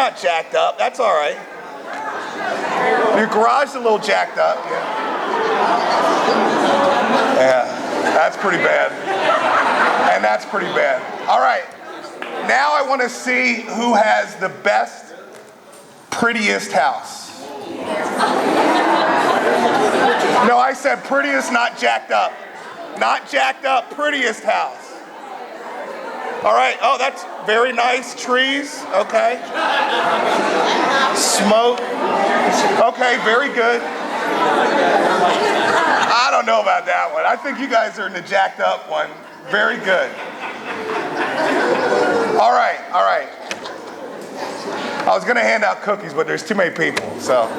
not jacked up. That's all right. Your garage is a little jacked up. Yeah, that's pretty bad. And that's pretty bad. All right. Now I want to see who has the best, prettiest house. No, I said prettiest, not jacked up. Not jacked up, prettiest house. All right. Oh, that's very nice. Trees. Okay. Smoke. Okay, very good. I don't know about that one. I think you guys are in the jacked up one. Very good. All right. I was going to hand out cookies, but there's too many people. So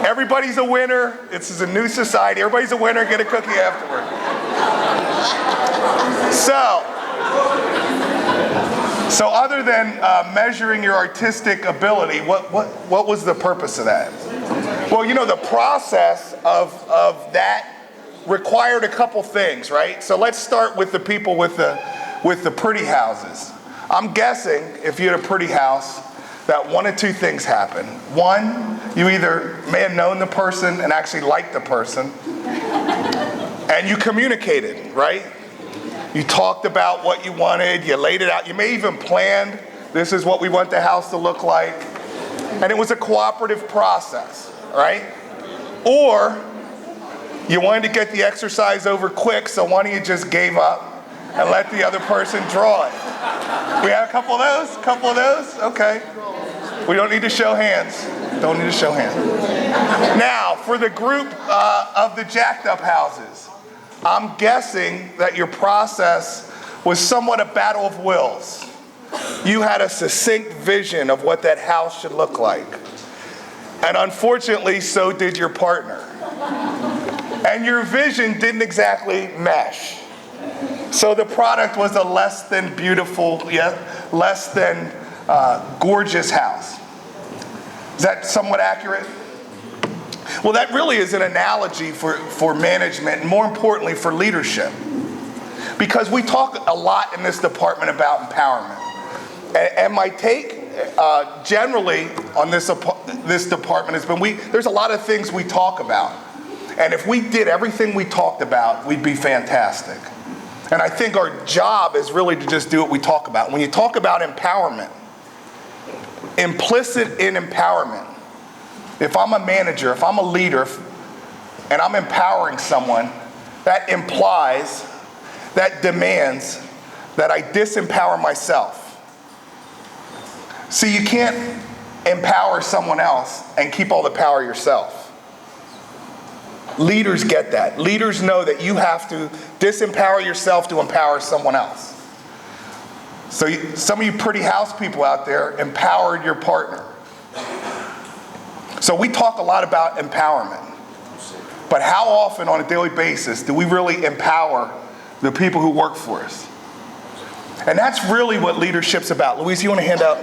everybody's a winner. This is a new society. Everybody's a winner. Get a cookie afterward. So other than measuring your artistic ability, what was the purpose of that? Well, the process of that required a couple things, right? So let's start with the people with the pretty houses. I'm guessing if you had a pretty house, that one of two things happen. One, you either may have known the person and actually liked the person, and you communicated, right? You talked about what you wanted, you laid it out, you may even planned, this is what we want the house to look like, and it was a cooperative process, right? Or you wanted to get the exercise over quick, so one of you just gave up and let the other person draw it. We have a couple of those? Okay. We don't need to show hands. Now, for the group of the jacked up houses, I'm guessing that your process was somewhat a battle of wills. You had a succinct vision of what that house should look like. And unfortunately, so did your partner. And your vision didn't exactly mesh. So the product was a less than beautiful, less than gorgeous house. Is that somewhat accurate? Well, that really is an analogy for management, and more importantly for leadership. Because we talk a lot in this department about empowerment. And my take generally on this department has been there's a lot of things we talk about. And if we did everything we talked about, we'd be fantastic. And I think our job is really to just do what we talk about. When you talk about empowerment, implicit in empowerment, if I'm a manager, if I'm a leader, and I'm empowering someone, that implies, that demands that I disempower myself. See, you can't empower someone else and keep all the power yourself. Leaders get that. Leaders know that you have to disempower yourself to empower someone else. So some of you pretty house people out there empowered your partner. So we talk a lot about empowerment. But how often on a daily basis do we really empower the people who work for us? And that's really what leadership's about. Louise, you want to hand out?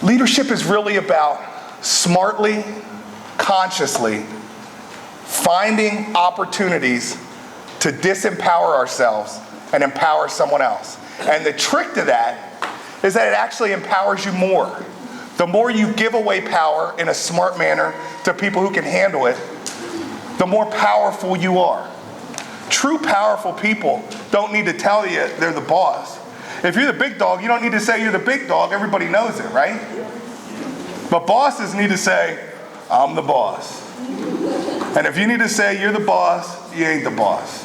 Leadership is really about smartly, consciously finding opportunities to disempower ourselves and empower someone else. And the trick to that is that it actually empowers you more. The more you give away power in a smart manner to people who can handle it, the more powerful you are. True powerful people don't need to tell you they're the boss. If you're the big dog, you don't need to say you're the big dog. Everybody knows it, right? But bosses need to say, I'm the boss. And if you need to say you're the boss, you ain't the boss.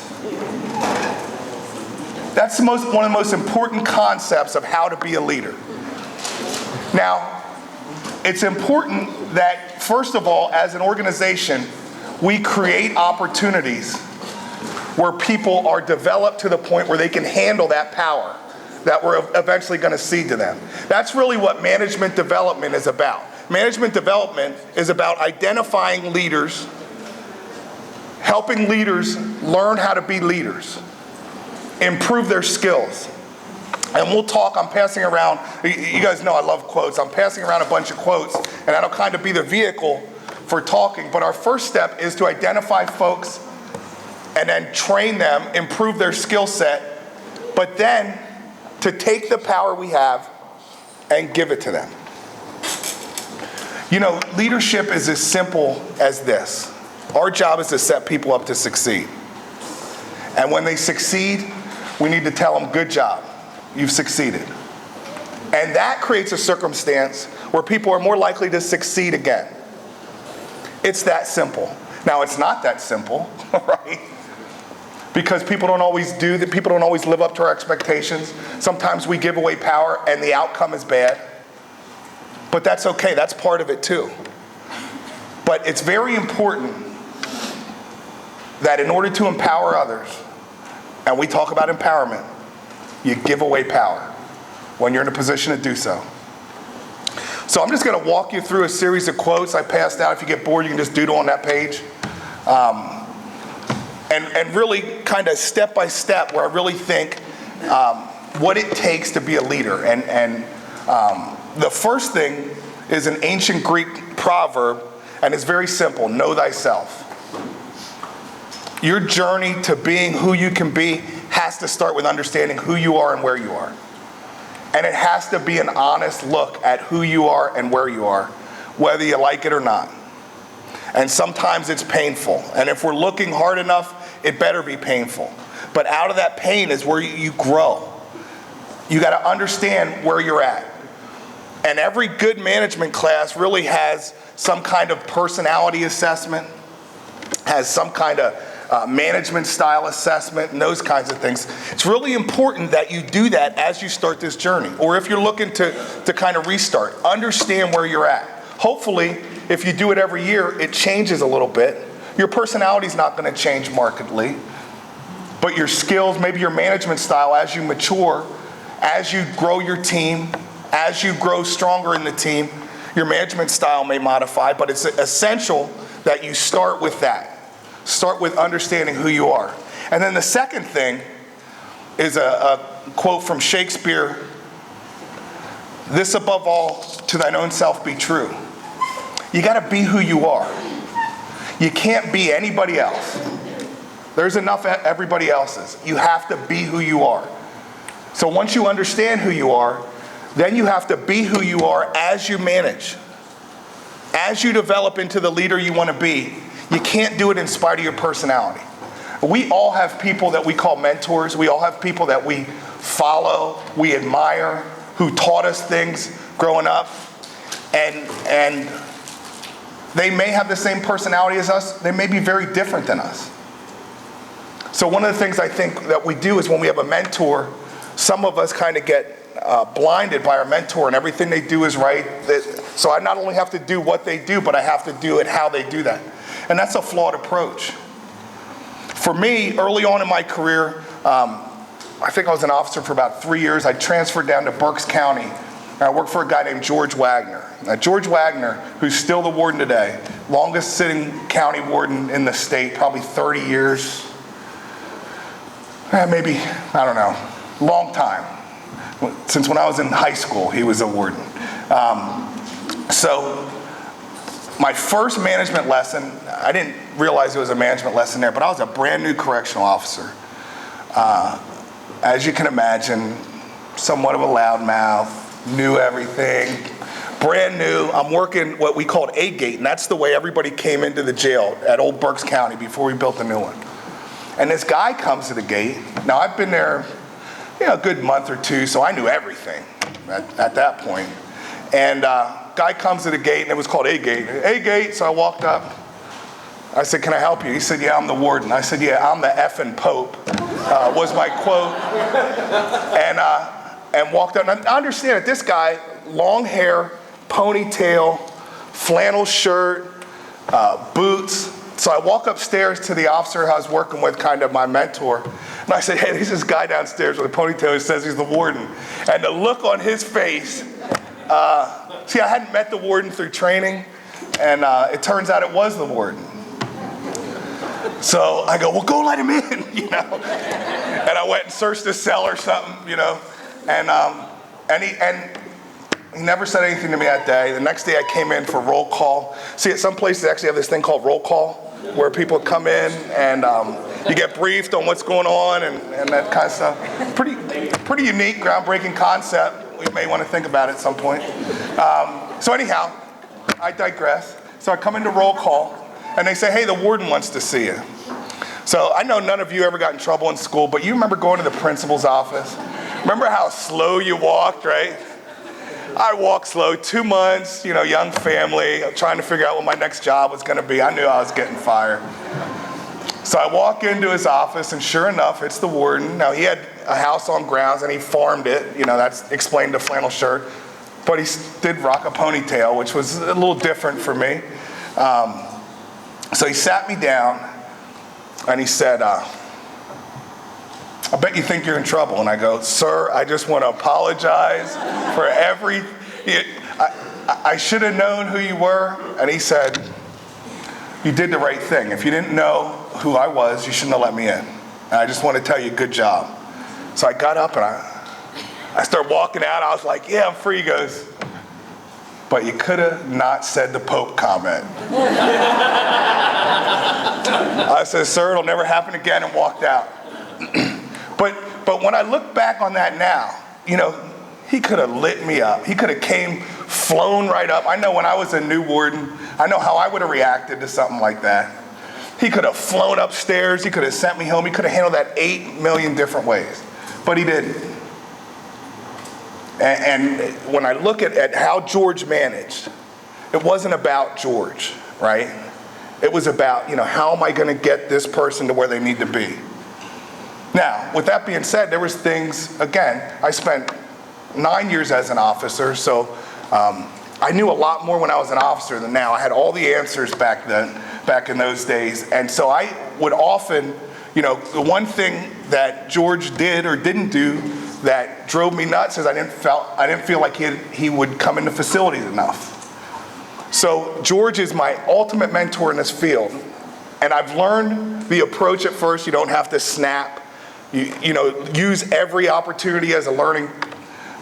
That's one of the most important concepts of how to be a leader. Now, it's important that, first of all, as an organization, we create opportunities where people are developed to the point where they can handle that power that we're eventually going to cede to them. That's really what management development is about. Management development is about identifying leaders, helping leaders learn how to be leaders, improve their skills. And we'll talk, I'm passing around, you guys know I love quotes, I'm passing around a bunch of quotes, and that'll kind of be the vehicle for talking. But our first step is to identify folks and then train them, improve their skill set, but then to take the power we have and give it to them. You know, leadership is as simple as this. Our job is to set people up to succeed. And when they succeed, we need to tell them, good job, you've succeeded. And that creates a circumstance where people are more likely to succeed again. It's that simple. Now, it's not that simple, right? Because people don't always do that. People don't always live up to our expectations. Sometimes we give away power and the outcome is bad. But that's okay, that's part of it too. But it's very important that in order to empower others, and we talk about empowerment, you give away power when you're in a position to do so. So I'm just going to walk you through a series of quotes I passed out. If you get bored, you can just doodle on that page. And really kind of step by step where I really think what it takes to be a leader. And the first thing is an ancient Greek proverb, and it's very simple: know thyself. Your journey to being who you can be has to start with understanding who you are and where you are. And it has to be an honest look at who you are and where you are, whether you like it or not. And sometimes it's painful. And if we're looking hard enough, it better be painful. But out of that pain is where you grow. You got to understand where you're at. And every good management class really has some kind of personality assessment, has some kind of management style assessment, and those kinds of things. It's really important that you do that as you start this journey. Or if you're looking to kind of restart, understand where you're at. Hopefully, if you do it every year, it changes a little bit. Your personality is not going to change markedly, but your skills, maybe your management style, as you mature, as you grow your team, as you grow stronger in the team, your management style may modify, but it's essential that you start with that. Start with understanding who you are. And then the second thing is a quote from Shakespeare: "This above all, to thine own self be true." You got to be who you are. You can't be anybody else. There's enough everybody else's. You have to be who you are. So once you understand who you are, then you have to be who you are as you manage. As you develop into the leader you want to be, you can't do it in spite of your personality. We all have people that we call mentors. We all have people that we follow, we admire, who taught us things growing up. And they may have the same personality as us. They may be very different than us. So one of the things I think that we do is when we have a mentor, some of us kind of get blinded by our mentor and everything they do is right. So I not only have to do what they do, but I have to do it how they do that. And that's a flawed approach. For me, early on in my career, I think I was an officer for about 3 years. I transferred down to Berks County, and I worked for a guy named George Wagner. Now, George Wagner, who's still the warden today, longest sitting county warden in the state, probably 30 years, maybe, I don't know, long time. Since when I was in high school, he was a warden. So my first management lesson, I didn't realize it was a management lesson there, but I was a brand new correctional officer. As you can imagine, somewhat of a loudmouth, knew everything, brand new. I'm working what we called A gate, and that's the way everybody came into the jail at Old Berks County before we built the new one. And this guy comes to the gate. Now I've been there, a good month or two, so I knew everything at that point. And guy comes to the gate, and it was called A gate. A gate, so I walked up. I said, "Can I help you?" He said, "Yeah, I'm the warden." I said, "Yeah, I'm the effing Pope," was my quote. And walked up. And I understand that this guy, long hair, ponytail, flannel shirt, boots. So I walk upstairs to the officer I was working with, kind of my mentor. And I said, "Hey, there's this guy downstairs with a ponytail who says he's the warden." And the look on his face, see, I hadn't met the warden through training, and it turns out it was the warden. So I go, "Well, go let him in," And I went and searched his cell or something, And he never said anything to me that day. The next day I came in for roll call. See, at some places they actually have this thing called roll call, where people come in and you get briefed on what's going on and that kind of stuff. Pretty unique, groundbreaking concept. We may want to think about it at some point. So anyhow, I digress. So I come into roll call, and they say, hey, the warden wants to see you. So I know none of you ever got in trouble in school, but you remember going to the principal's office? Remember how slow you walked, right? I walked slow, 2 months, young family, trying to figure out what my next job was going to be. I knew I was getting fired. So I walk into his office, and sure enough, it's the warden. Now, he had a house on grounds, and he farmed it. That's explained to flannel shirt. But he did rock a ponytail, which was a little different for me. So he sat me down, and he said, I bet you think you're in trouble. And I go, sir, I just want to apologize for I should have known who you were. And he said, you did the right thing. If you didn't know who I was, you shouldn't have let me in. And I just want to tell you, good job. So I got up and I started walking out. I was like, yeah, I'm free. He goes, but you could have not said the Pope comment. I said, sir, it'll never happen again, and walked out. But when I look back on that now, he could have lit me up. He could have flown right up. I know when I was a new warden, I know how I would have reacted to something like that. He could have flown upstairs. He could have sent me home. He could have handled that 8 million different ways. But he didn't. And when I look at how George managed, it wasn't about George, right? It was about, how am I going to get this person to where they need to be? Now, with that being said, there was things, again, I spent 9 years as an officer, so I knew a lot more when I was an officer than now. I had all the answers back in those days. And so I would often, the one thing that George did or didn't do that drove me nuts is I didn't feel like he would come into facilities enough. So George is my ultimate mentor in this field. And I've learned the approach at first. You don't have to snap. Use every opportunity as a learning.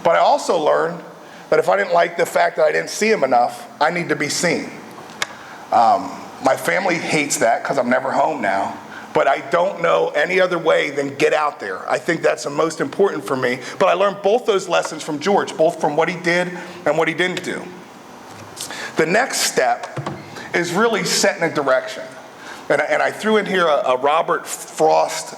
But I also learned that if I didn't like the fact that I didn't see him enough, I need to be seen. My family hates that because I'm never home now. But I don't know any other way than get out there. I think that's the most important for me. But I learned both those lessons from George, both from what he did and what he didn't do. The next step is really setting a direction. And I threw in here a Robert Frost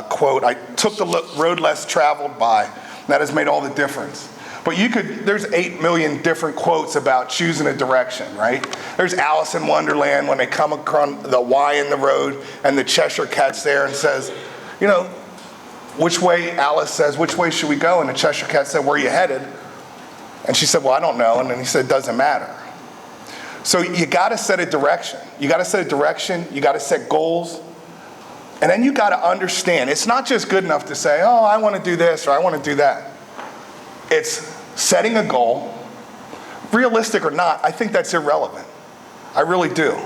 quote. I took the road less traveled by. And that has made all the difference. But there's 8 million different quotes about choosing a direction, right? There's Alice in Wonderland when they come across the Y in the road and the Cheshire Cat's there and says, which way, Alice says, which way should we go? And the Cheshire Cat said, where are you headed? And she said, well, I don't know. And then he said, it doesn't matter. So you got to set a direction. You got to set a direction. You got to set goals. And then you got to understand, it's not just good enough to say, oh, I want to do this or I want to do that. It's setting a goal, realistic or not. I think that's irrelevant. I really do.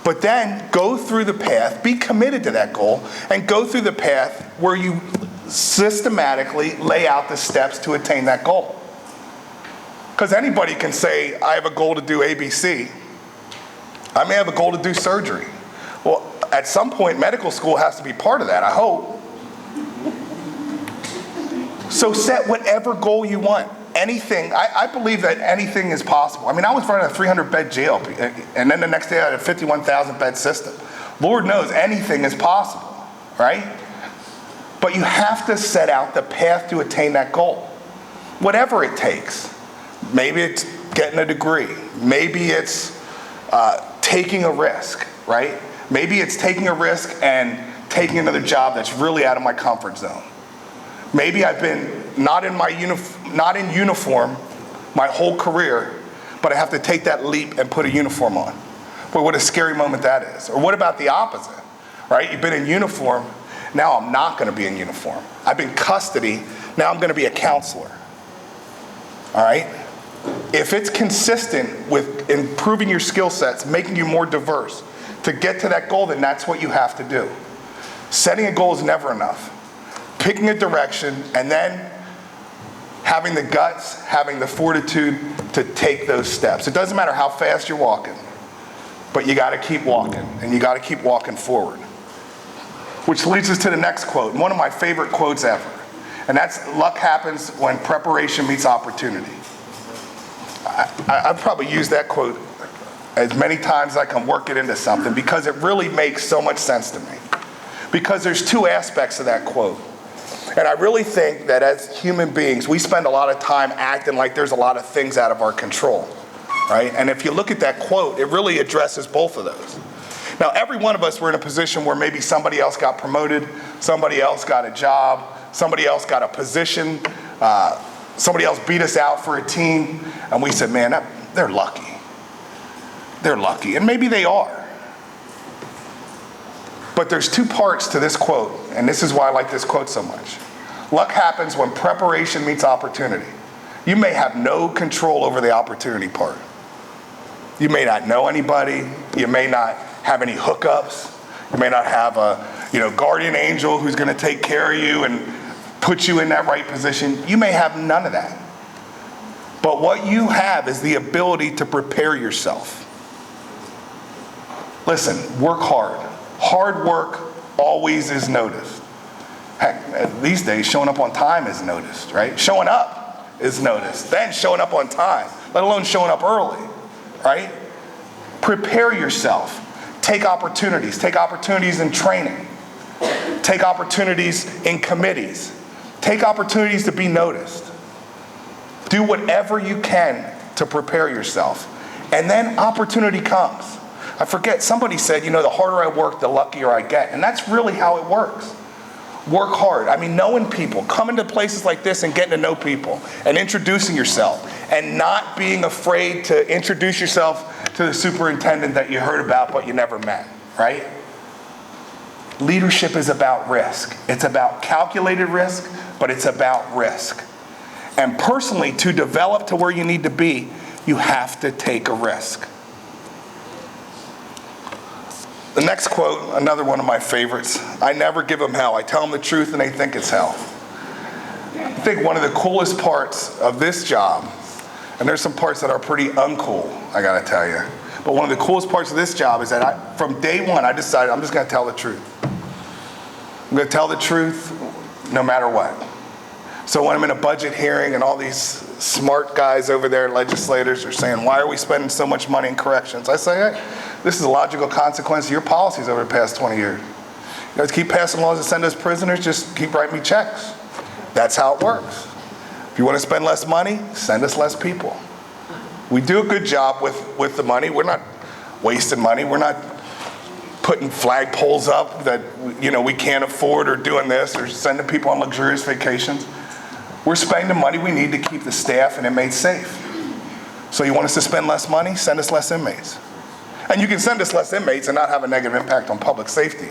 But then go through the path, be committed to that goal, and go through the path where you systematically lay out the steps to attain that goal. Because anybody can say, I have a goal to do ABC. I may have a goal to do surgery. Well, at some point, medical school has to be part of that, I hope. So set whatever goal you want. Anything. I believe that anything is possible. I mean, I was running a 300-bed jail, and then the next day I had a 51,000-bed system. Lord knows anything is possible, right? But you have to set out the path to attain that goal. Whatever it takes. Maybe it's getting a degree. Maybe it's taking a risk, right? Maybe it's taking a risk and taking another job that's really out of my comfort zone. Maybe I've been not in uniform my whole career, but I have to take that leap and put a uniform on. Boy, what a scary moment that is. Or what about the opposite, right? You've been in uniform, now I'm not going to be in uniform. I've been custody, now I'm going to be a counselor. All right? If it's consistent with improving your skill sets, making you more diverse, to get to that goal, then that's what you have to do. Setting a goal is never enough. Picking a direction, and then having the guts, having the fortitude to take those steps. It doesn't matter how fast you're walking, but you got to keep walking, and you got to keep walking forward. Which leads us to the next quote, one of my favorite quotes ever. And that's luck happens when preparation meets opportunity. I've probably used that quote as many times as I can work it into something because it really makes so much sense to me. Because there's two aspects of that quote. And I really think that as human beings, we spend a lot of time acting like there's a lot of things out of our control, right? And if you look at that quote, it really addresses both of those. Now, every one of us were in a position where maybe somebody else got promoted, somebody else got a job, somebody else got a position, somebody else beat us out for a team, and we said, man, they're lucky. They're lucky, and maybe they are. But there's two parts to this quote, and this is why I like this quote so much. Luck happens when preparation meets opportunity. You may have no control over the opportunity part. You may not know anybody. You may not have any hookups. You may not have a guardian angel who's going to take care of you and put you in that right position. You may have none of that. But what you have is the ability to prepare yourself. Listen, work hard. Hard work always is noticed. Heck, these days, showing up on time is noticed, right? Showing up is noticed. Then showing up on time, let alone showing up early, right? Prepare yourself. Take opportunities. Take opportunities in training. Take opportunities in committees. Take opportunities to be noticed. Do whatever you can to prepare yourself. And then opportunity comes. I forget, somebody said, the harder I work, the luckier I get. And that's really how it works. Work hard. I mean, knowing people, coming to places like this and getting to know people and introducing yourself and not being afraid to introduce yourself to the superintendent that you heard about but you never met, right? Leadership is about risk. It's about calculated risk, but it's about risk. And personally, to develop to where you need to be, you have to take a risk. The next quote, another one of my favorites. I never give them hell. I tell them the truth and they think it's hell. I think one of the coolest parts of this job, and there's some parts that are pretty uncool, I gotta tell you, but one of the coolest parts of this job is that from day one, I decided I'm just gonna tell the truth. I'm gonna tell the truth no matter what. So when I'm in a budget hearing and all these smart guys over there, legislators, are saying, why are we spending so much money in corrections? I say, hey, this is a logical consequence of your policies over the past 20 years. You guys keep passing laws that send us prisoners, just keep writing me checks. That's how it works. If you want to spend less money, send us less people. We do a good job with the money. We're not wasting money. We're not putting flagpoles up that we can't afford or doing this or sending people on luxurious vacations. We're spending the money we need to keep the staff and inmates safe. So you want us to spend less money? Send us less inmates. And you can send us less inmates and not have a negative impact on public safety.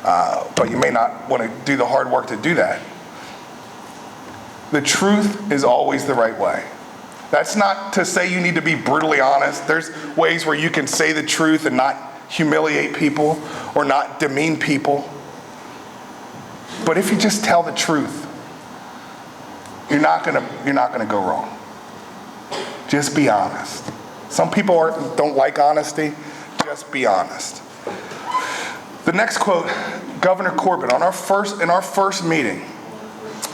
But you may not want to do the hard work to do that. The truth is always the right way. That's not to say you need to be brutally honest. There's ways where you can say the truth and not humiliate people or not demean people. But if you just tell the truth, you're not gonna go wrong. Just be honest. Some people don't like honesty. Just be honest. The next quote, Governor Corbett, in our first meeting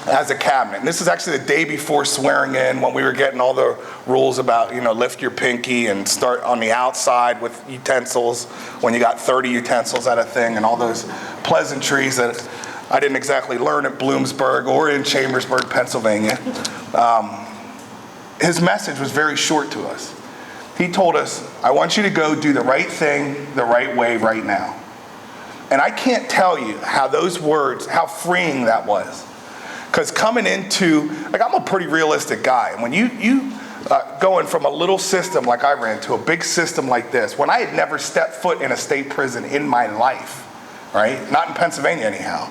as a cabinet, and this is actually the day before swearing in when we were getting all the rules about, lift your pinky and start on the outside with utensils when you got 30 utensils at a thing and all those pleasantries that I didn't exactly learn at Bloomsburg or in Chambersburg, Pennsylvania. His message was very short to us. He told us, I want you to go do the right thing the right way right now. And I can't tell you how those words, how freeing that was. Because coming into, I'm a pretty realistic guy. And when you going from a little system like I ran to a big system like this, when I had never stepped foot in a state prison in my life, right? Not in Pennsylvania anyhow.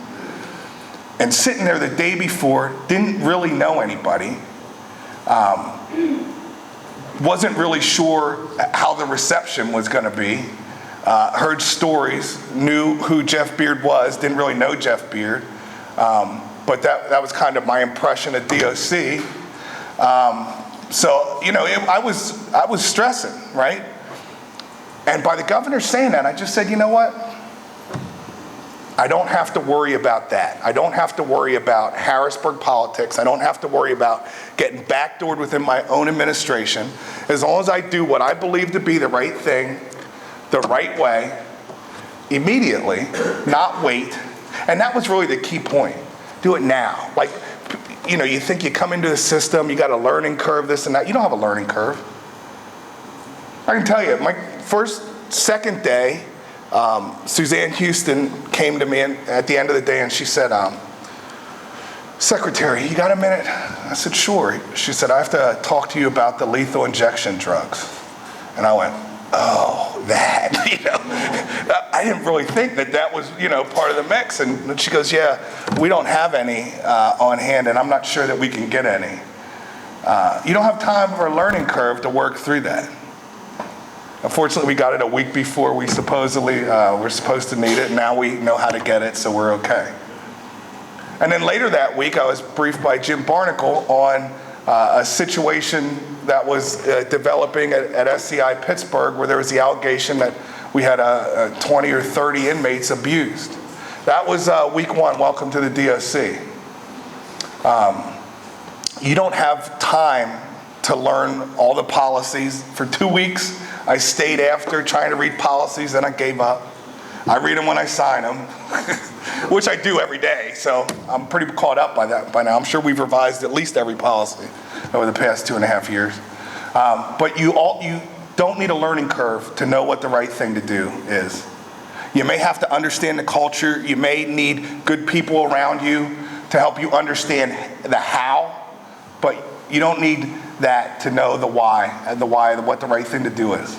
And sitting there the day before, didn't really know anybody, wasn't really sure how the reception was going to be, heard stories, knew who Jeff Beard was, didn't really know Jeff Beard, but that was kind of my impression at DOC. I was stressing, right? And by the governor saying that, I just said, you know what? I don't have to worry about that. I don't have to worry about Harrisburg politics. I don't have to worry about getting backdoored within my own administration. As long as I do what I believe to be the right thing, the right way, immediately, not wait. And that was really the key point. Do it now. Like, you know, you think you come into the system, you got a learning curve, this and that. You don't have a learning curve. I can tell you, my second day, Suzanne Houston came to me at the end of the day and she said, Secretary, you got a minute? I said, sure. She said, I have to talk to you about the lethal injection drugs. And I went, oh, that, you know. I didn't really think that was, you know, part of the mix. And she goes, yeah, we don't have any on hand, and I'm not sure that we can get any. You don't have time for a learning curve to work through that. Unfortunately, we got it a week before we supposedly were supposed to need it, and now we know how to get it, so we're okay. And then later that week, I was briefed by Jim Barnacle on a situation that was developing at SCI Pittsburgh, where there was the allegation that we had 20 or 30 inmates abused. That was week one. Welcome to the DOC. You don't have time to learn all the policies. For 2 weeks, I stayed after trying to read policies, and I gave up. I read them when I sign them, which I do every day, so I'm pretty caught up by that by now. I'm sure we've revised at least every policy over the past 2.5 years. But you don't need a learning curve to know what the right thing to do is. You may have to understand the culture. You may need good people around you to help you understand the how, but you don't need that to know the why, what the right thing to do is.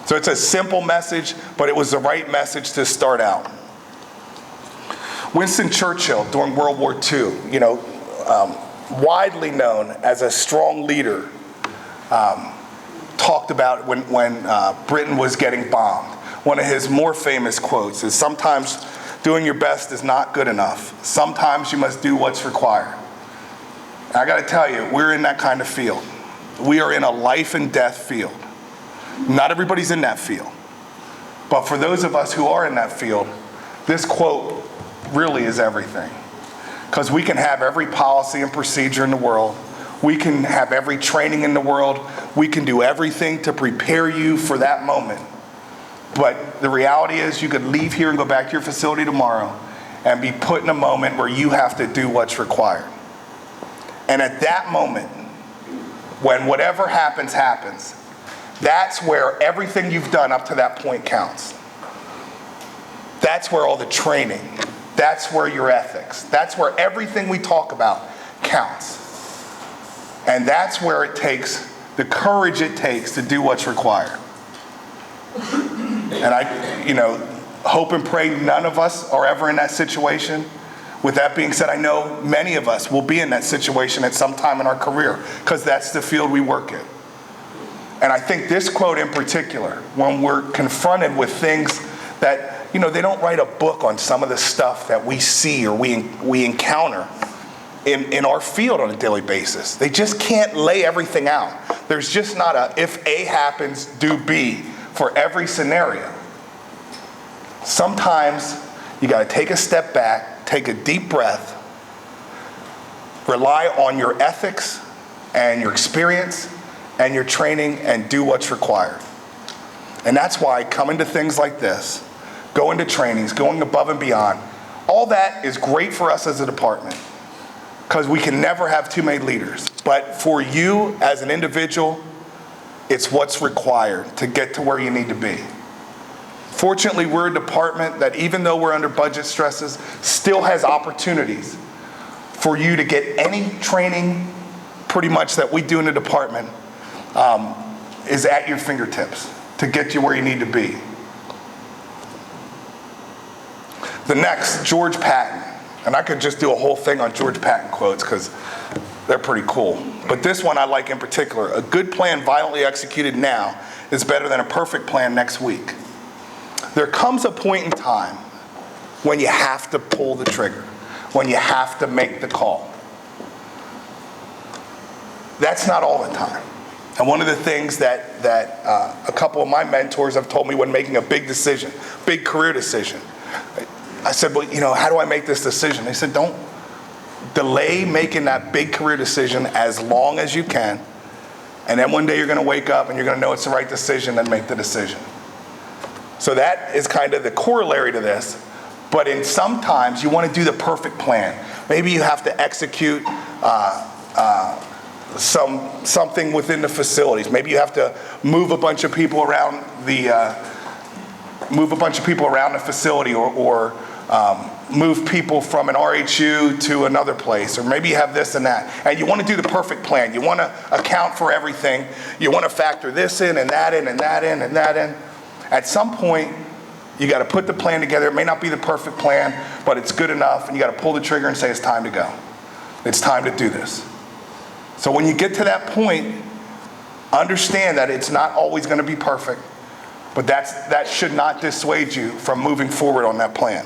So it's a simple message, but it was the right message to start out. Winston Churchill, during World War II, you know, widely known as a strong leader, talked about when Britain was getting bombed. One of his more famous quotes is, sometimes doing your best is not good enough. Sometimes you must do what's required. And I got to tell you, we're in that kind of field. We are in a life and death field. Not everybody's in that field. But for those of us who are in that field, this quote really is everything. Because we can have every policy and procedure in the world. We can have every training in the world. We can do everything to prepare you for that moment. But the reality is, you could leave here and go back to your facility tomorrow and be put in a moment where you have to do what's required. And at that moment, when whatever happens, happens, that's where everything you've done up to that point counts. That's where all the training, that's where your ethics, that's where everything we talk about counts. And that's where it takes the courage it takes to do what's required. And I, you know, hope and pray none of us are ever in that situation. With that being said, I know many of us will be in that situation at some time in our career, because that's the field we work in. And I think this quote in particular, when we're confronted with things that, you know, they don't write a book on some of the stuff that we see or we encounter in our field on a daily basis. They just can't lay everything out. There's just not a if A happens, do B for every scenario. Sometimes you got to take a step back, take a deep breath, rely on your ethics and your experience and your training, and do what's required. And that's why coming to things like this, going to trainings, going above and beyond, all that is great for us as a department, because we can never have too many leaders. But for you as an individual, it's what's required to get to where you need to be. Fortunately, we're a department that, even though we're under budget stresses, still has opportunities for you to get any training pretty much that we do in the department is at your fingertips to get you where you need to be. The next, George Patton. And I could just do a whole thing on George Patton quotes because they're pretty cool. But this one I like in particular. A good plan violently executed now is better than a perfect plan next week. There comes a point in time when you have to pull the trigger, when you have to make the call. That's not all the time. And one of the things that a couple of my mentors have told me when making a big decision, big career decision, I said, well, how do I make this decision? They said, don't delay making that big career decision as long as you can. And then one day you're going to wake up and you're going to know it's the right decision and make the decision. So that is kind of the corollary to this. But sometimes you want to do the perfect plan. Maybe you have to execute something within the facilities. Maybe you have to move a bunch of people around the facility, or move people from an RHU to another place, or maybe you have this and that. And you want to do the perfect plan. You want to account for everything. You want to factor this in and that in and that in and that in. At some point, you got to put the plan together. It may not be the perfect plan, but it's good enough, and you got to pull the trigger and say it's time to go. It's time to do this. So when you get to that point, understand that it's not always going to be perfect, but that should not dissuade you from moving forward on that plan.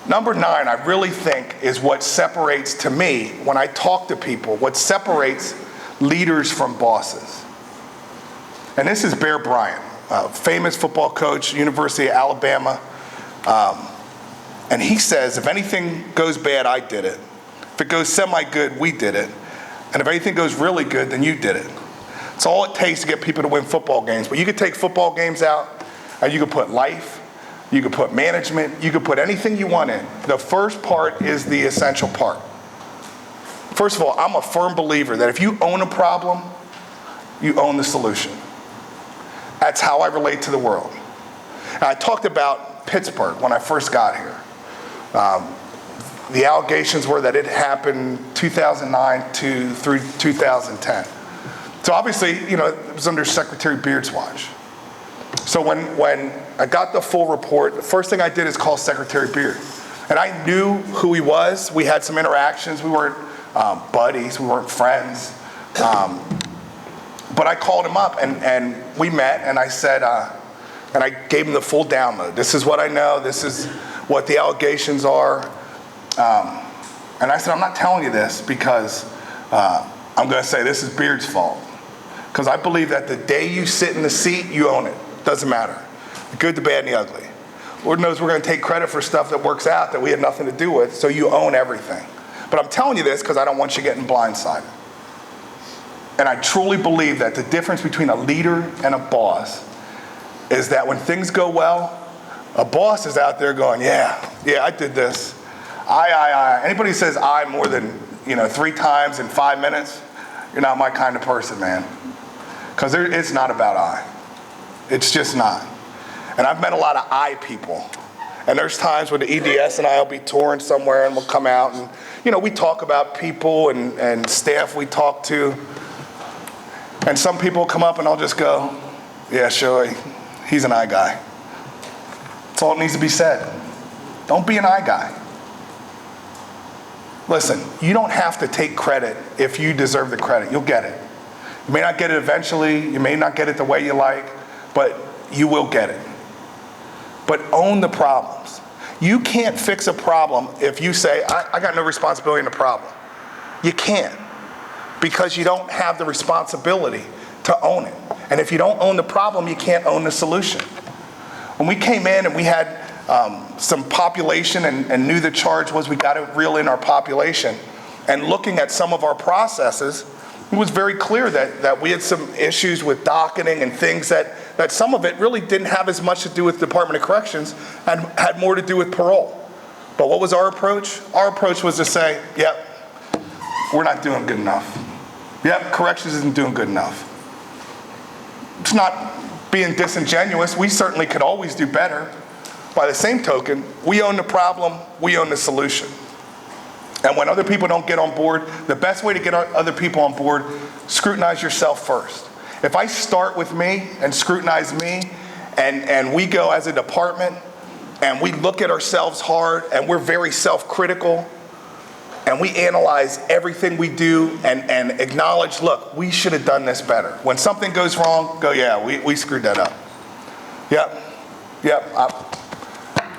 Number 9, I really think, is what separates, to me, when I talk to people, what separates leaders from bosses. And this is Bear Bryant, a famous football coach, University of Alabama. And he says, if anything goes bad, I did it. If it goes semi-good, we did it. And if anything goes really good, then you did it. It's all it takes to get people to win football games. But you could take football games out, and you could put life, you could put management, you could put anything you want in. The first part is the essential part. First of all, I'm a firm believer that if you own a problem, you own the solution. That's how I relate to the world. And I talked about Pittsburgh when I first got here. The allegations were that it happened 2009 through 2010. So obviously, it was under Secretary Beard's watch. So when I got the full report, the first thing I did is call Secretary Beard. And I knew who he was. We had some interactions. We weren't buddies. We weren't friends. But I called him up, and we met, and I said, and I gave him the full download. This is what I know. This is what the allegations are. And I said, I'm not telling you this because I'm going to say this is Beard's fault. Because I believe that the day you sit in the seat, you own it. Doesn't matter. The good, the bad, and the ugly. Lord knows we're going to take credit for stuff that works out that we had nothing to do with, so you own everything. But I'm telling you this because I don't want you getting blindsided. And I truly believe that the difference between a leader and a boss is that when things go well, a boss is out there going, yeah, I did this. I. Anybody who says I more than 3 times in 5 minutes, you're not my kind of person, man. Because it's not about I. It's just not. And I've met a lot of I people. And there's times when the EDS and I will be touring somewhere and we'll come out and, we talk about people and staff we talk to. And some people come up and I'll just go, yeah, sure, he's an I guy. That's all that needs to be said. Don't be an I guy. Listen, you don't have to take credit if you deserve the credit. You'll get it. You may not get it eventually. You may not get it the way you like, but you will get it. But own the problems. You can't fix a problem if you say, I got no responsibility in the problem. You can't, because you don't have the responsibility to own it. And if you don't own the problem, you can't own the solution. When we came in and we had some population and knew the charge was we got to reel in our population, and looking at some of our processes, it was very clear that we had some issues with docketing and things that some of it really didn't have as much to do with Department of Corrections and had more to do with parole. But what was our approach? Our approach was to say, yep, we're not doing good enough. Yep, corrections isn't doing good enough. It's not being disingenuous. We certainly could always do better. By the same token, we own the problem, we own the solution. And when other people don't get on board, the best way to get other people on board, scrutinize yourself first. If I start with me and scrutinize me, and we go as a department, and we look at ourselves hard, and we're very self-critical, and we analyze everything we do and acknowledge, look, we should have done this better. When something goes wrong, go, yeah, we screwed that up. Yep,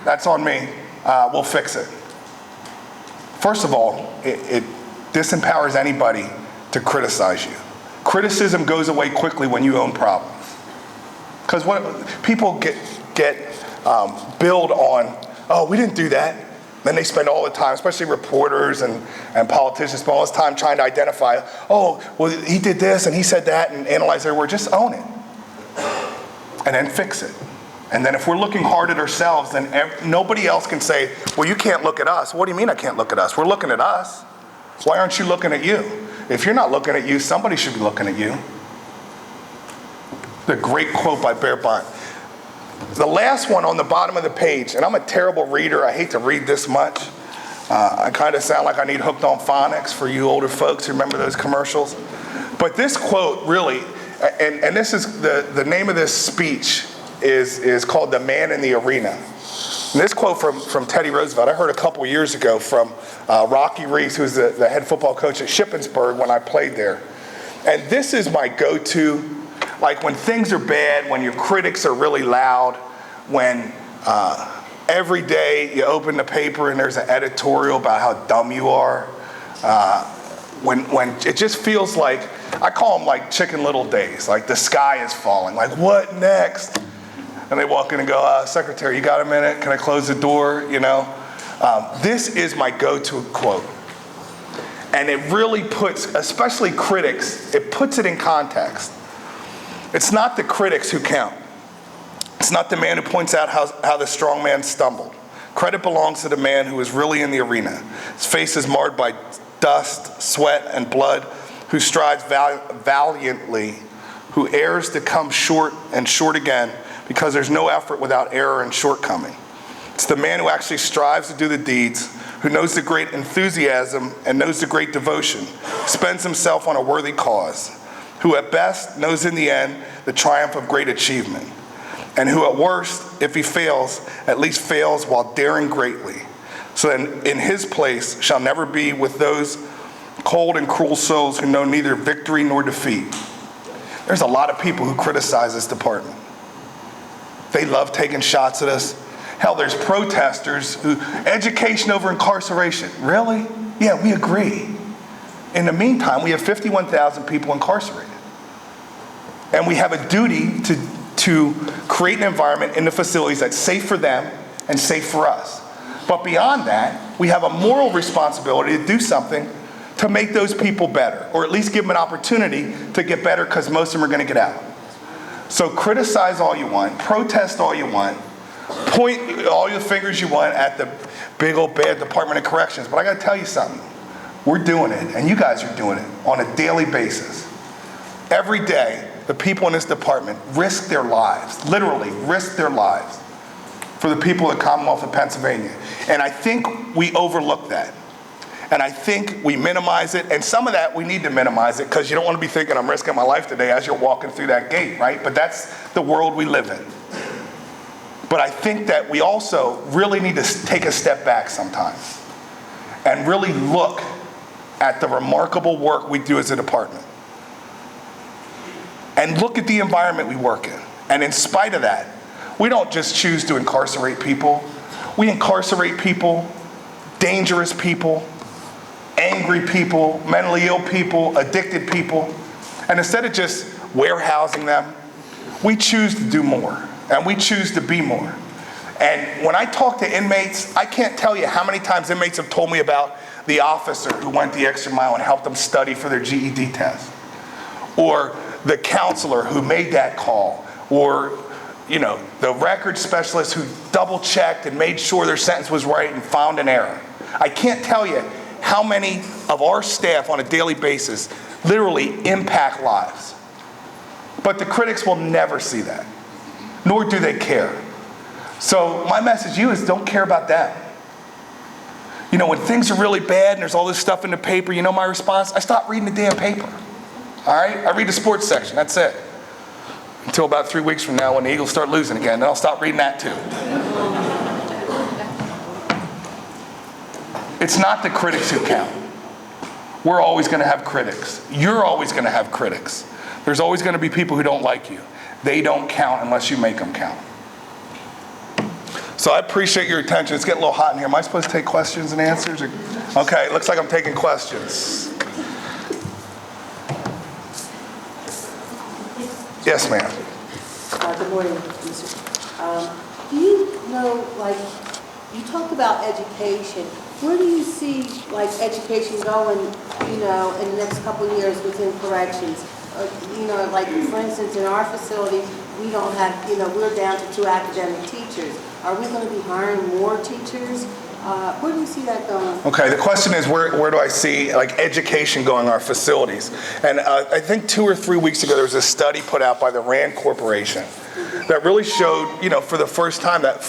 that's on me. We'll fix it. First of all, it disempowers anybody to criticize you. Criticism goes away quickly when you own problems. Because what people get build on, oh, we didn't do that. Then they spend all the time, especially reporters and politicians, spend all this time trying to identify, oh, well, he did this and he said that, and analyze their word. Just own it. And then fix it. And then if we're looking hard at ourselves, then nobody else can say, well, you can't look at us. What do you mean I can't look at us? We're looking at us. Why aren't you looking at you? If you're not looking at you, somebody should be looking at you. The great quote by Bear Bryant. The last one on the bottom of the page, and I'm a terrible reader. I hate to read this much. I kind of sound like I need Hooked on Phonics for you older folks who remember those commercials. But this quote really, and this is the name of this speech is called The Man in the Arena. And this quote from Teddy Roosevelt, I heard a couple years ago from Rocky Reese, who's the head football coach at Shippensburg when I played there. And this is my go-to. Like when things are bad, when your critics are really loud, when every day you open the paper and there's an editorial about how dumb you are, when it just feels like, I call them like Chicken Little days, like the sky is falling, like what next? And they walk in and go, Secretary, you got a minute? Can I close the door? You know, this is my go-to quote. And it really puts, especially critics, it puts it in context. It's not the critics who count. It's not the man who points out how the strong man stumbled. Credit belongs to the man who is really in the arena. His face is marred by dust, sweat, and blood, who strives valiantly, who errs to come short and short again, because there's no effort without error and shortcoming. It's the man who actually strives to do the deeds, who knows the great enthusiasm and knows the great devotion, spends himself on a worthy cause, who at best knows in the end the triumph of great achievement, and who at worst, if he fails, at least fails while daring greatly, so that in his place shall never be with those cold and cruel souls who know neither victory nor defeat. There's a lot of people who criticize this department. They love taking shots at us. Hell, there's protesters who, education over incarceration. Really? Yeah, we agree. In the meantime, we have 51,000 people incarcerated. And we have a duty to create an environment in the facilities that's safe for them and safe for us. But beyond that, we have a moral responsibility to do something to make those people better, or at least give them an opportunity to get better, because most of them are going to get out. So criticize all you want, protest all you want, point all your fingers you want at the big old bad Department of Corrections. But I got to tell you something. We're doing it, and you guys are doing it on a daily basis. Every day, the people in this department risk their lives, literally risk their lives, for the people of the Commonwealth of Pennsylvania. And I think we overlook that. And I think we minimize it, and some of that we need to minimize it, because you don't want to be thinking I'm risking my life today as you're walking through that gate, right? But that's the world we live in. But I think that we also really need to take a step back sometimes and really look at the remarkable work we do as a department. And look at the environment we work in. And in spite of that, we don't just choose to incarcerate people. We incarcerate people, dangerous people, angry people, mentally ill people, addicted people. And instead of just warehousing them, we choose to do more, and we choose to be more. And when I talk to inmates, I can't tell you how many times inmates have told me about the officer who went the extra mile and helped them study for their GED test, or the counselor who made that call, or the record specialist who double-checked and made sure their sentence was right and found an error. I can't tell you how many of our staff on a daily basis literally impact lives. But the critics will never see that, nor do they care. So my message to you is, don't care about them. When things are really bad and there's all this stuff in the paper, my response? I stop reading the damn paper. All right? I read the sports section, that's it. Until about 3 weeks from now when the Eagles start losing again, then I'll stop reading that too. It's not the critics who count. We're always going to have critics. You're always going to have critics. There's always going to be people who don't like you. They don't count unless you make them count. So I appreciate your attention. It's getting a little hot in here. Am I supposed to take questions and answers? Okay, looks like I'm taking questions. Yes, ma'am. Good morning, Mr. Do you know, like, you talk about education. Where do you see, like, education going, you know, in the next couple of years within corrections? You know, like, for instance, in our facility, we don't have, you know, we're down to 2 academic teachers. Are we going to be hiring more teachers? Where do you see that going? Okay, the question is where do I see like education going in our facilities? And I think 2 or 3 weeks ago there was a study put out by the RAND Corporation that really showed, you know, for the first time that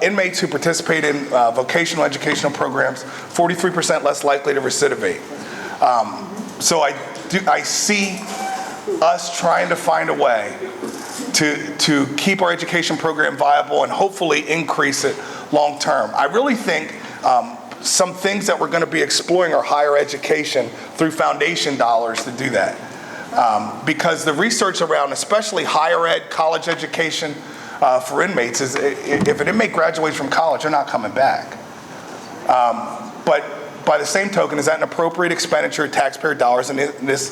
inmates who participate in vocational educational programs, 43% less likely to recidivate. So I see us trying to find a way to keep our education program viable and hopefully increase it long term. I really think some things that we're going to be exploring are higher education through foundation dollars to do that. Because the research around especially higher ed, college education for inmates is if an inmate graduates from college, they're not coming back. But by the same token, is that an appropriate expenditure of taxpayer dollars in this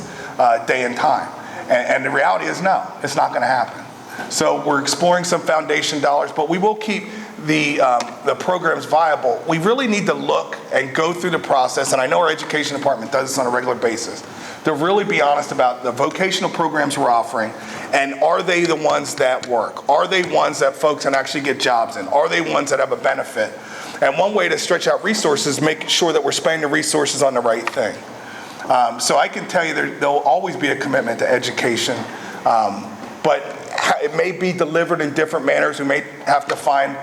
day and time? And the reality is no, it's not going to happen. So we're exploring some foundation dollars, but we will keep the programs viable. We really need to look and go through the process, and I know our education department does this on a regular basis, to really be honest about the vocational programs we're offering, and are they the ones that work? Are they ones that folks can actually get jobs in? Are they ones that have a benefit? And one way to stretch out resources is make sure that we're spending the resources on the right thing. So I can tell you there'll always be a commitment to education, but it may be delivered in different manners. We may have to find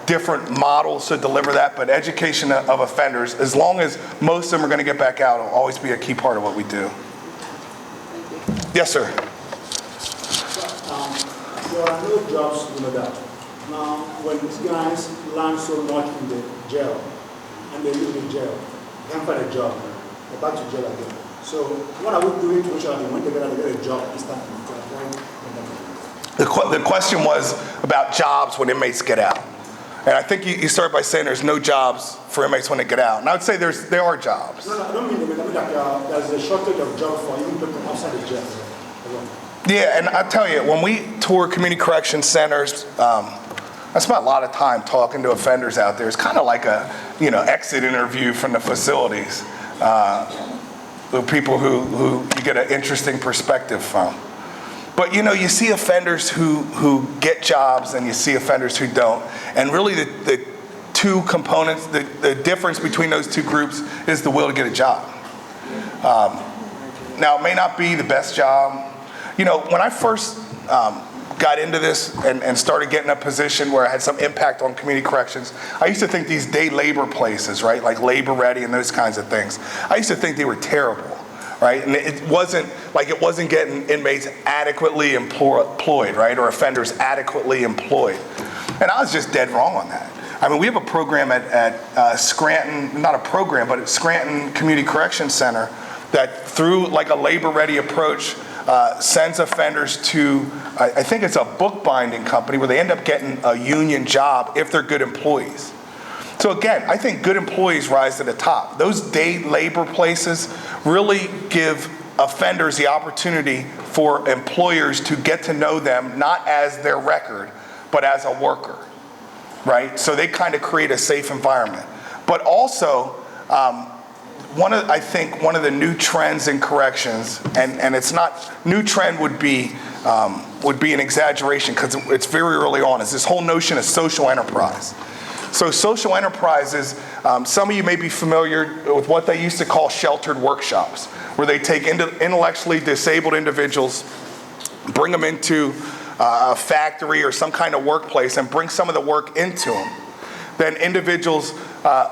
different models to deliver that, but education of offenders, as long as most of them are going to get back out, will always be a key part of what we do. Yes, sir. There are no jobs, you know that. Now, when these guys learn so much in the jail, and they leave the jail, they can't find a job. They're back to jail again. So what are we doing to make sure that when they get a job instantly? The question was about jobs when inmates get out. And I think you started by saying there's no jobs for inmates when they get out. And I would say there are jobs. No, I don't mean that there's a shortage of jobs for even people outside the jail. Yeah, and I tell you, when we tour community correction centers, I spent a lot of time talking to offenders out there. It's kind of like a, exit interview from the facilities. The people who you get an interesting perspective from. But you see offenders who get jobs and you see offenders who don't. And really the two components, the difference between those two groups is the will to get a job. Now, it may not be the best job. When I first got into this and started getting a position where I had some impact on community corrections, I used to think these day labor places, right, like Labor Ready and those kinds of things, I used to think they were terrible. Right, and it wasn't getting inmates adequately employed, right, or offenders adequately employed, and I was just dead wrong on that. I mean, we have a program at Scranton, not a program, but at Scranton Community Correction Center that through like a labor-ready approach sends offenders to, I think it's a bookbinding company where they end up getting a union job if they're good employees. So again, I think good employees rise to the top. Those day labor places really give offenders the opportunity for employers to get to know them not as their record, but as a worker, right? So they kind of create a safe environment. But also, one of the new trends in corrections, and it's not, new trend would be an exaggeration because it's very early on, is this whole notion of social enterprise. So social enterprises, some of you may be familiar with what they used to call sheltered workshops, where they take intellectually disabled individuals, bring them into a factory or some kind of workplace and bring some of the work into them. Then individuals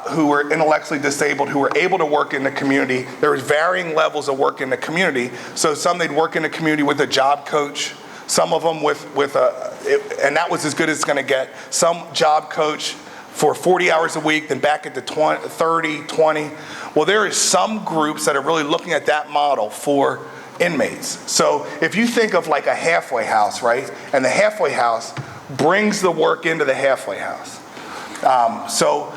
who were intellectually disabled, who were able to work in the community, there was varying levels of work in the community. So some they'd work in the community with a job coach, some of them and that was as good as it's gonna get, some job coach for 40 hours a week, then back at the 30, 20. Well, there is some groups that are really looking at that model for inmates. So if you think of like a halfway house, right? And the halfway house brings the work into the halfway house. So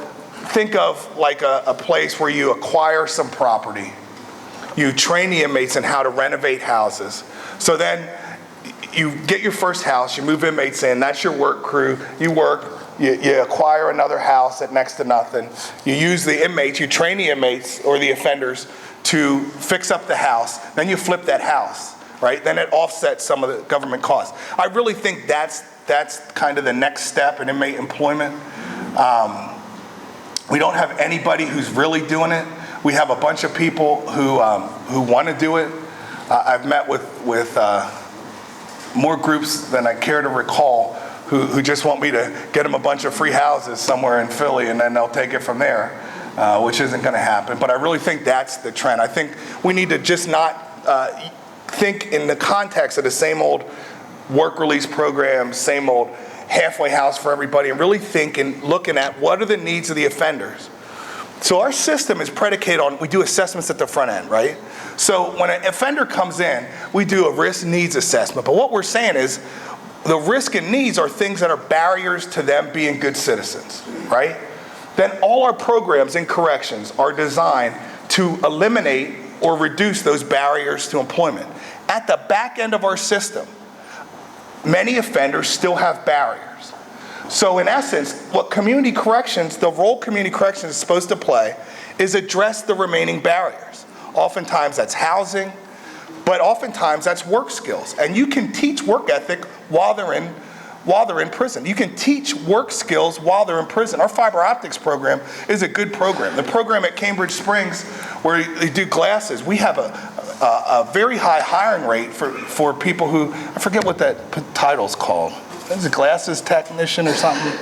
think of like a place where you acquire some property, you train the inmates in how to renovate houses. So then you get your first house, you move inmates in, that's your work crew, you work, you acquire another house at next to nothing, you use the inmates, you train the inmates or the offenders to fix up the house, then you flip that house, right? Then it offsets some of the government costs. I really think that's kind of the next step in inmate employment. We don't have anybody who's really doing it. We have a bunch of people who want to do it. I've met with more groups than I care to recall who just want me to get them a bunch of free houses somewhere in Philly and then they'll take it from there, which isn't going to happen. But I really think that's the trend. I think we need to just not think in the context of the same old work release program, same old halfway house for everybody, and really think and looking at what are the needs of the offenders. So our system is predicated on, we do assessments at the front end, right? So when an offender comes in, we do a risk needs assessment. But what we're saying is the risk and needs are things that are barriers to them being good citizens, right? Then all our programs in corrections are designed to eliminate or reduce those barriers to employment. At the back end of our system, many offenders still have barriers. So in essence, what community corrections, the role community corrections is supposed to play is address the remaining barriers. Oftentimes that's housing, but oftentimes that's work skills. And you can teach work ethic while they're in prison. You can teach work skills while they're in prison. Our fiber optics program is a good program. The program at Cambridge Springs where they do glasses, we have a very high hiring rate for people who, I forget what that title's called. Is it glasses technician or something?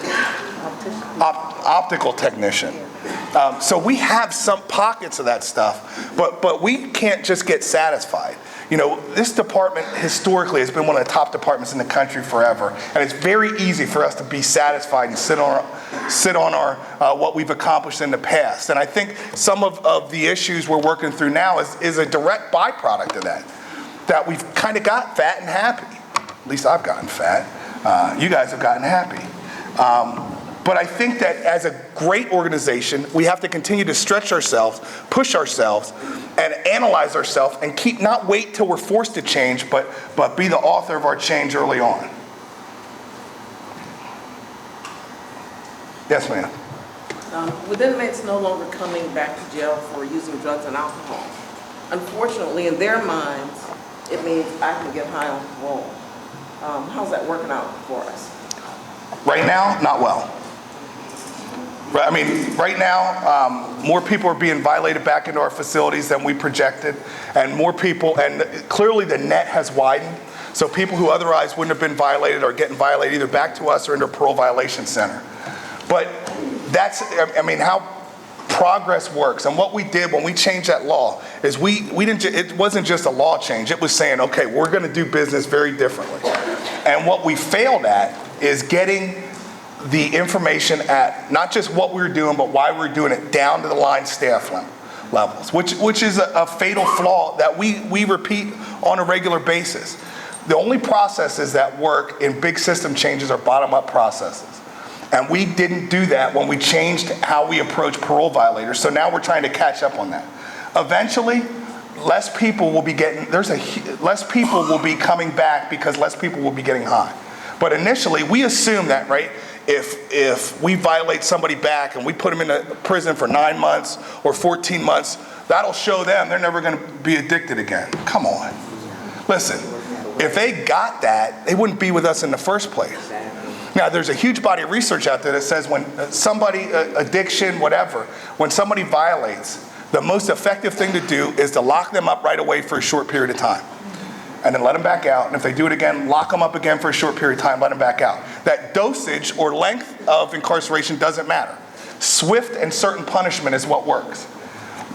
Optical technician. So we have some pockets of that stuff, but we can't just get satisfied. You know, this department historically has been one of the top departments in the country forever, and it's very easy for us to be satisfied and sit on our what we've accomplished in the past. And I think some of the issues we're working through now is a direct byproduct of that we've kind of got fat and happy. At least I've gotten fat. You guys have gotten happy. But I think that as a great organization, we have to continue to stretch ourselves, push ourselves, and analyze ourselves, and not wait till we're forced to change, but be the author of our change early on. Yes, ma'am. With inmates no longer coming back to jail for using drugs and alcohol, unfortunately, in their minds, it means I can get high on parole. How's that working out for us? Right now, not well. I mean, right now, more people are being violated back into our facilities than we projected, and more people, and clearly the net has widened. So people who otherwise wouldn't have been violated are getting violated either back to us or into a parole violation center. But that's, I mean, how progress works. And what we did when we changed that law is we didn't, it wasn't just a law change. It was saying, okay, we're going to do business very differently. And what we failed at is getting the information at not just what we were doing, but why we were doing it down to the line staff levels, which is a fatal flaw that we repeat on a regular basis. The only processes that work in big system changes are bottom-up processes. And we didn't do that when we changed how we approach parole violators, so now we're trying to catch up on that. Eventually, less people will be less people will be coming back because less people will be getting high. But initially, we assume that, right, if we violate somebody back and we put them in a prison for 9 months or 14 months, that'll show them they're never going to be addicted again. Come on. Listen, if they got that, they wouldn't be with us in the first place. Now, there's a huge body of research out there that says when somebody, addiction, whatever, when somebody violates, the most effective thing to do is to lock them up right away for a short period of time. And then let them back out. And if they do it again, lock them up again for a short period of time, let them back out. That dosage or length of incarceration doesn't matter. Swift and certain punishment is what works.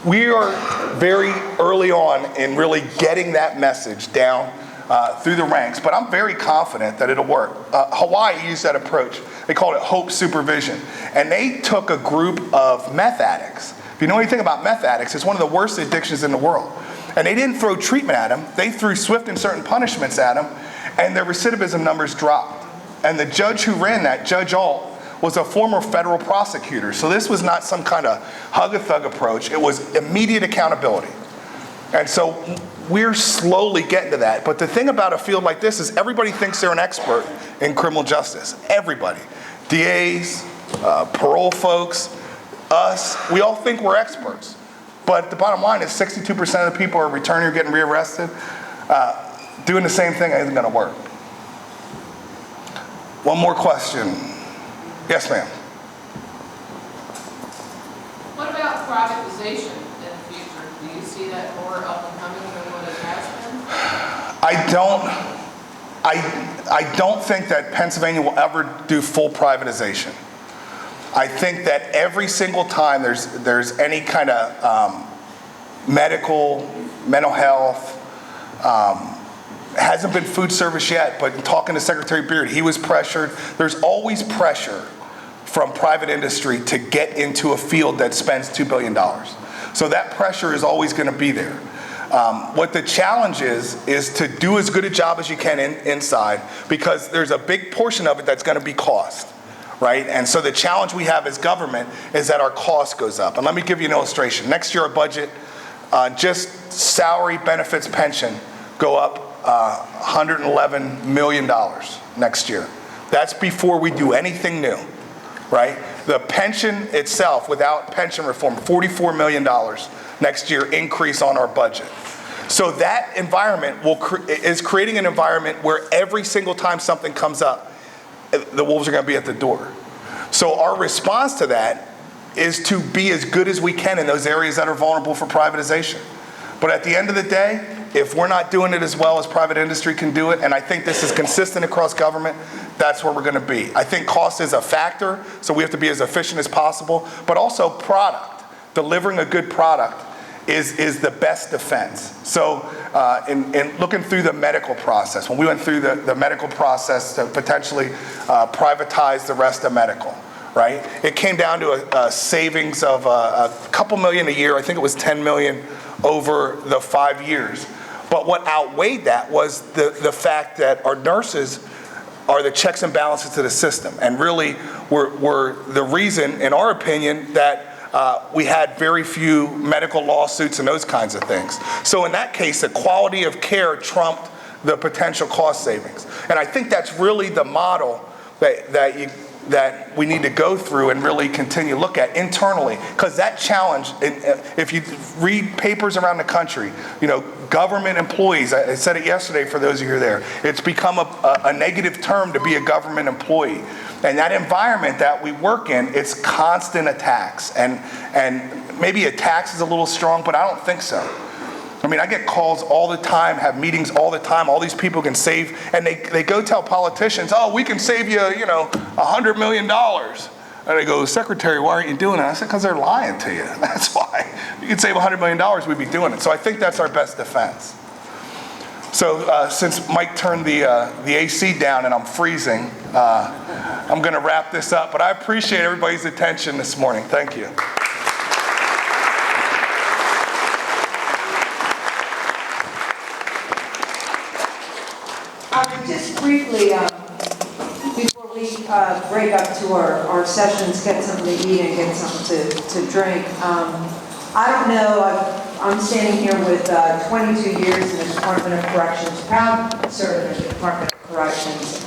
We are very early on in really getting that message down through the ranks, but I'm very confident that it'll work. Hawaii used that approach. They called it Hope Supervision. And they took a group of meth addicts. If you know anything about meth addicts, it's one of the worst addictions in the world. And they didn't throw treatment at them. They threw swift and certain punishments at them, and their recidivism numbers dropped. And the judge who ran that, Judge Alt, was a former federal prosecutor. So this was not some kind of hug-a-thug approach. It was immediate accountability. And so we're slowly getting to that. But the thing about a field like this is everybody thinks they're an expert in criminal justice. Everybody. DAs, parole folks, us, we all think we're experts. But the bottom line is 62% of the people are returning or getting rearrested. Doing the same thing isn't going to work. One more question. Yes, ma'am. What about privatization in the future? Do you see that more up and coming than what it has been? I don't think that Pennsylvania will ever do full privatization. I think that every single time there's any kind of mental health, hasn't been food service yet, but talking to Secretary Beard, he was pressured. There's always pressure from private industry to get into a field that spends $2 billion. So that pressure is always going to be there. What the challenge is to do as good a job as you can inside, because there's a big portion of it that's going to be cost, right? And so the challenge we have as government is that our cost goes up. And let me give you an illustration. Next year, our budget, just salary, benefits, pension, go up $111 million next year. That's before we do anything new, right? The pension itself, without pension reform, $44 million next year increase on our budget. So that environment is creating an environment where every single time something comes up, the wolves are going to be at the door. So our response to that is to be as good as we can in those areas that are vulnerable for privatization. But at the end of the day, if we're not doing it as well as private industry can do it, and I think this is consistent across government, that's where we're going to be. I think cost is a factor, so we have to be as efficient as possible, but also product. Delivering a good product is the best defense. So in looking through the medical process, when we went through the medical process to potentially privatize the rest of medical, right? It came down to a savings of a couple million a year. I think it was 10 million over the 5 years. But what outweighed that was the fact that our nurses are the checks and balances to the system, and really were the reason, in our opinion, that we had very few medical lawsuits and those kinds of things. So in that case, the quality of care trumped the potential cost savings. And I think that's really the model that we need to go through and really continue to look at internally, because that challenge, if you read papers around the country, government employees, I said it yesterday for those of you who are there, it's become a negative term to be a government employee. And that environment that we work in, it's constant attacks. And maybe attacks is a little strong, but I don't think so. I mean, I get calls all the time, have meetings all the time. All these people can save, and they go tell politicians, oh, we can save you, $100 million. And I go, Secretary, why aren't you doing it? I said, because they're lying to you. That's why. If you could save $100 million, we'd be doing it. So I think that's our best defense. So since Mike turned the AC down and I'm freezing, I'm going to wrap this up. But I appreciate everybody's attention this morning. Thank you. Just briefly, before we break up to our sessions, get something to eat and get something to drink. I don't know, I'm standing here with 22 years in the Department of Corrections, proud servant of the Department of Corrections.